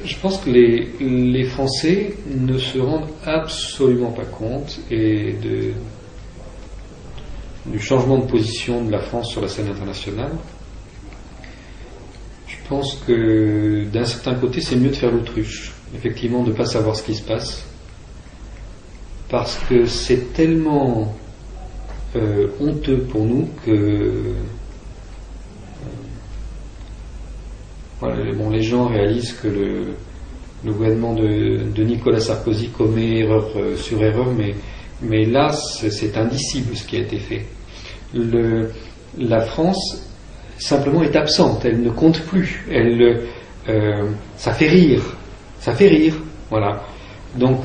Je pense que les Français ne se rendent absolument pas compte du changement de position de la France sur la scène internationale. Je pense que d'un certain côté, c'est mieux de faire l'autruche, effectivement, de ne pas savoir ce qui se passe, parce que c'est tellement honteux pour nous que bon, les gens réalisent que le gouvernement de Nicolas Sarkozy commet erreur sur erreur, mais là, c'est indicible ce qui a été fait. La France, simplement, est absente, elle ne compte plus. Ça fait rire, voilà. Donc,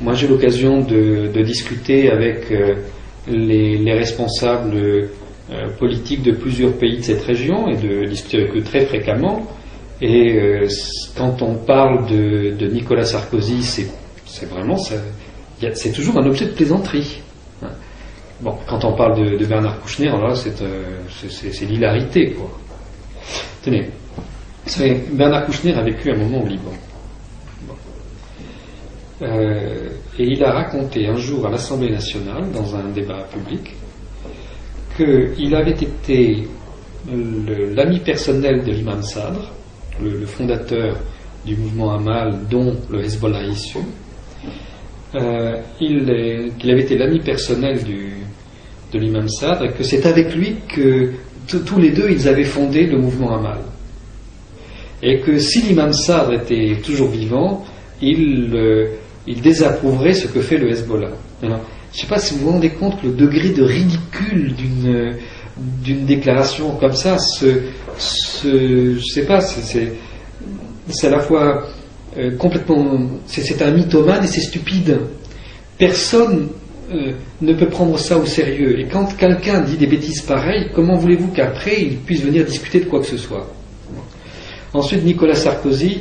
moi, j'ai l'occasion de discuter avec les responsables politiques de plusieurs pays de cette région et de discuter avec eux très fréquemment. Et quand on parle de Nicolas Sarkozy, c'est vraiment c'est toujours un objet de plaisanterie. Bon, quand on parle de Bernard Kouchner, alors là, c'est l'hilarité, quoi. Tenez, vous savez, Bernard Kouchner a vécu un moment au Liban. Bon. Et il a raconté un jour à l'Assemblée nationale, dans un débat public, qu'il avait été l'ami personnel de l'imam Sadr, le fondateur du mouvement Amal, dont le Hezbollah est issu, qu'il avait été l'ami personnel de l'imam Sadr, et que c'est avec lui que tous les deux ils avaient fondé le mouvement Amal. Et que si l'imam Sadr était toujours vivant, il désapprouverait ce que fait le Hezbollah. Alors, je ne sais pas si vous vous rendez compte le degré de ridicule d'une déclaration comme ça. Je sais pas, c'est à la fois complètement, c'est un mythomane et c'est stupide. Personne ne peut prendre ça au sérieux. Et quand quelqu'un dit des bêtises pareilles, comment voulez-vous qu'après il puisse venir discuter de quoi que ce soit? Ensuite, Nicolas Sarkozy,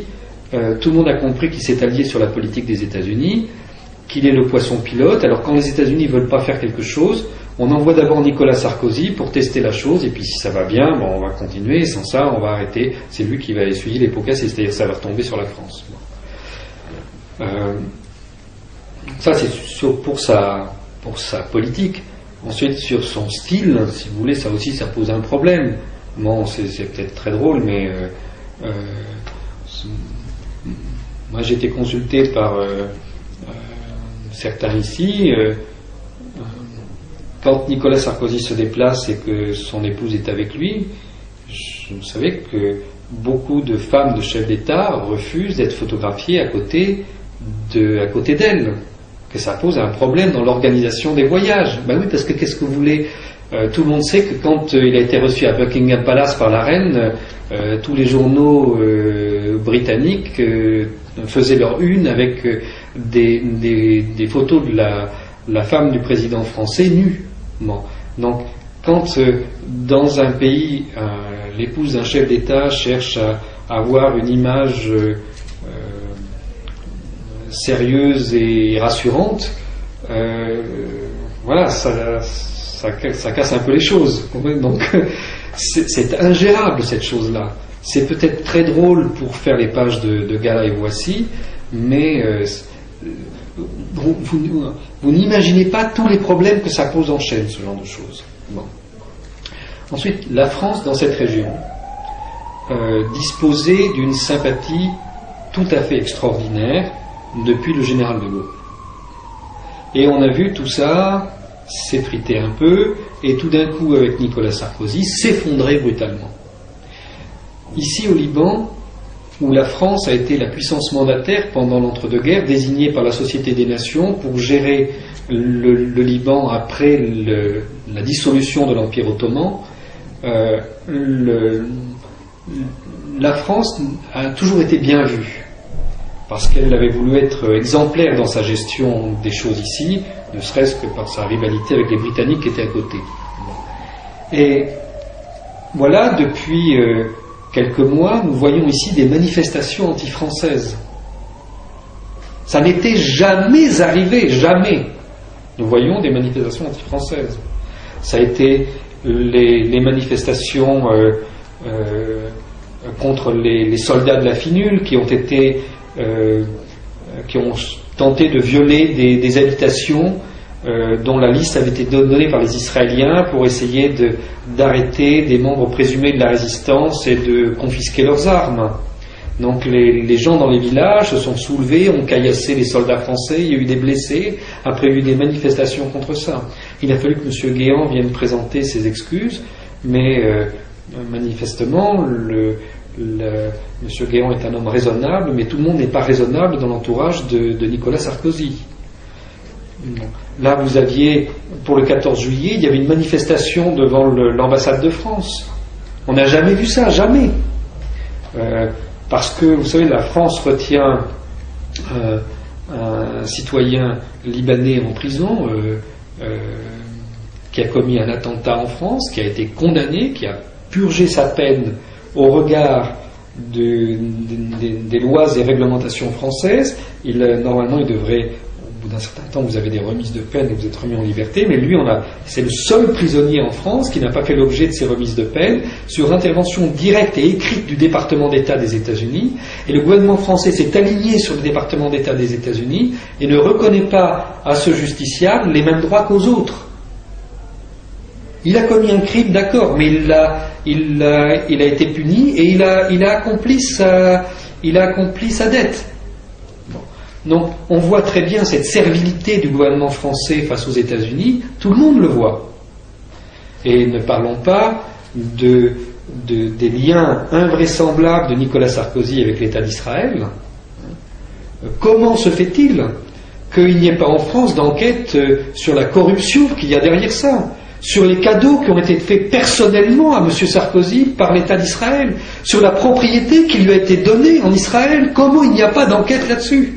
tout le monde a compris qu'il s'est allié sur la politique des États-Unis, qu'il est le poisson pilote. Alors quand les États-Unis ne veulent pas faire quelque chose, on envoie d'abord Nicolas Sarkozy pour tester la chose, et puis si ça va bien, bon, on va continuer, et sans ça, on va arrêter. C'est lui qui va essuyer les pots cassés, c'est-à-dire ça va retomber sur la France. Ça, c'est pour sa politique. Ensuite, sur son style, si vous voulez, ça aussi, ça pose un problème. Bon, c'est peut-être très drôle, mais moi, j'ai été consulté par certains ici. Quand Nicolas Sarkozy se déplace et que son épouse est avec lui, vous savez que beaucoup de femmes de chefs d'État refusent d'être photographiées à côté d'elle, que ça pose un problème dans l'organisation des voyages. Ben oui, parce que qu'est-ce que vous voulez, tout le monde sait que quand il a été reçu à Buckingham Palace par la reine, tous les journaux britanniques faisaient leur une avec des photos de la femme du président français nue. Bon. Donc, quand dans un pays, l'épouse d'un chef d'État cherche à avoir une image sérieuse et rassurante, voilà, ça casse un peu les choses. Donc, c'est ingérable cette chose-là. C'est peut-être très drôle pour faire les pages de Gala et Voici, mais vous n'imaginez pas tous les problèmes que ça pose en chaîne, ce genre de choses. Bon. Ensuite, la France, dans cette région, disposait d'une sympathie tout à fait extraordinaire depuis le général de Gaulle. Et on a vu tout ça s'effriter un peu, et tout d'un coup, avec Nicolas Sarkozy, s'effondrer brutalement. Ici, au Liban, où la France a été la puissance mandataire pendant l'entre-deux-guerres, désignée par la Société des Nations pour gérer le Liban après la dissolution de l'Empire ottoman, la France a toujours été bien vue, parce qu'elle avait voulu être exemplaire dans sa gestion des choses ici, ne serait-ce que par sa rivalité avec les Britanniques qui étaient à côté. Et voilà, depuis quelques mois, nous voyons ici des manifestations anti-françaises. Ça n'était jamais arrivé, jamais. Nous voyons des manifestations anti-françaises. Ça a été les manifestations contre les soldats de la finule qui ont tenté de violer des habitations dont la liste avait été donnée par les Israéliens pour essayer d'arrêter des membres présumés de la résistance et de confisquer leurs armes. Donc les gens dans les villages se sont soulevés, ont caillassé les soldats français, il y a eu des blessés, après il y a eu des manifestations contre ça. Il a fallu que M. Guéant vienne présenter ses excuses, mais manifestement, M. Guéant est un homme raisonnable, mais tout le monde n'est pas raisonnable dans l'entourage de Nicolas Sarkozy. Là, vous aviez, pour le 14 juillet, il y avait une manifestation devant l'ambassade de France. On n'a jamais vu ça, jamais. Parce que, vous savez, la France retient un citoyen libanais en prison qui a commis un attentat en France, qui a été condamné, qui a purgé sa peine au regard des lois et réglementations françaises. Normalement, il devrait, au bout d'un certain temps, vous avez des remises de peine et vous êtes remis en liberté, mais lui, c'est le seul prisonnier en France qui n'a pas fait l'objet de ces remises de peine sur intervention directe et écrite du département d'État des États-Unis, et le gouvernement français s'est aligné sur le département d'État des États-Unis et ne reconnaît pas à ce justiciable les mêmes droits qu'aux autres. Il a commis un crime, d'accord, mais il a été puni et il a accompli sa dette. Bon. Donc, on voit très bien cette servilité du gouvernement français face aux États-Unis. Tout le monde le voit. Et ne parlons pas des liens invraisemblables de Nicolas Sarkozy avec l'État d'Israël. Comment se fait-il qu'il n'y ait pas en France d'enquête sur la corruption qu'il y a derrière ça, sur les cadeaux qui ont été faits personnellement à M. Sarkozy par l'État d'Israël, sur la propriété qui lui a été donnée en Israël? Comment il n'y a pas d'enquête là-dessus?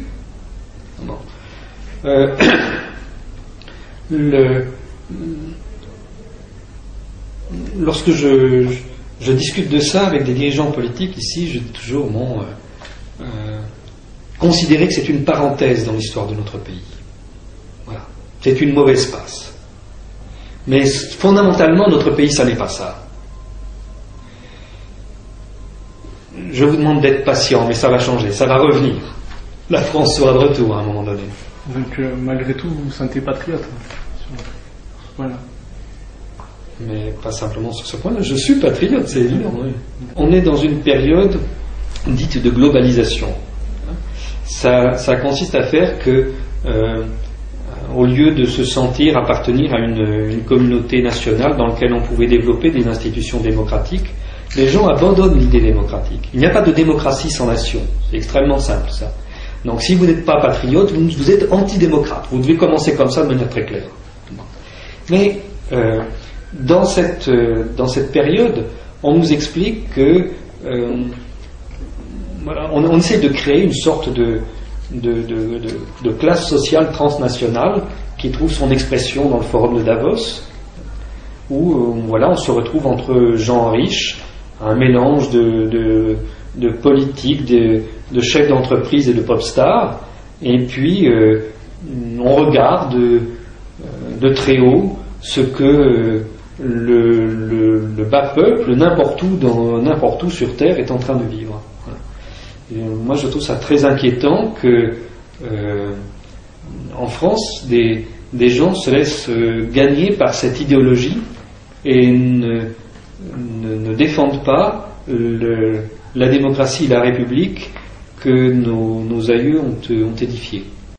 Lorsque je discute de ça avec des dirigeants politiques ici, j'ai toujours considéré que c'est une parenthèse dans l'histoire de notre pays. Voilà. C'est une mauvaise passe. Mais fondamentalement, notre pays, ça n'est pas ça. Je vous demande d'être patient, mais ça va changer, ça va revenir. La France sera de retour à un moment donné. Donc, malgré tout, vous vous sentez patriote sur ce point-là? Mais pas simplement sur ce point-là. Je suis patriote, c'est évident. Oui. On est dans une période dite de globalisation. Ça consiste à faire que au lieu de se sentir appartenir à une communauté nationale dans laquelle on pouvait développer des institutions démocratiques, les gens abandonnent l'idée démocratique. Il n'y a pas de démocratie sans nation. C'est extrêmement simple, ça. Donc si vous n'êtes pas patriote, vous êtes antidémocrate. Vous devez commencer comme ça de manière très claire. Mais dans cette période, on nous explique que on essaie de créer une sorte de classe sociale transnationale qui trouve son expression dans le forum de Davos, où on se retrouve entre gens riches, un mélange de politiques, de chefs d'entreprise et de pop stars, et puis on regarde de très haut ce que le bas peuple, n'importe où sur Terre, est en train de vivre. Et moi, je trouve ça très inquiétant que, en France, des gens se laissent gagner par cette idéologie et ne défendent pas la démocratie et la République que nos aïeux ont édifiée.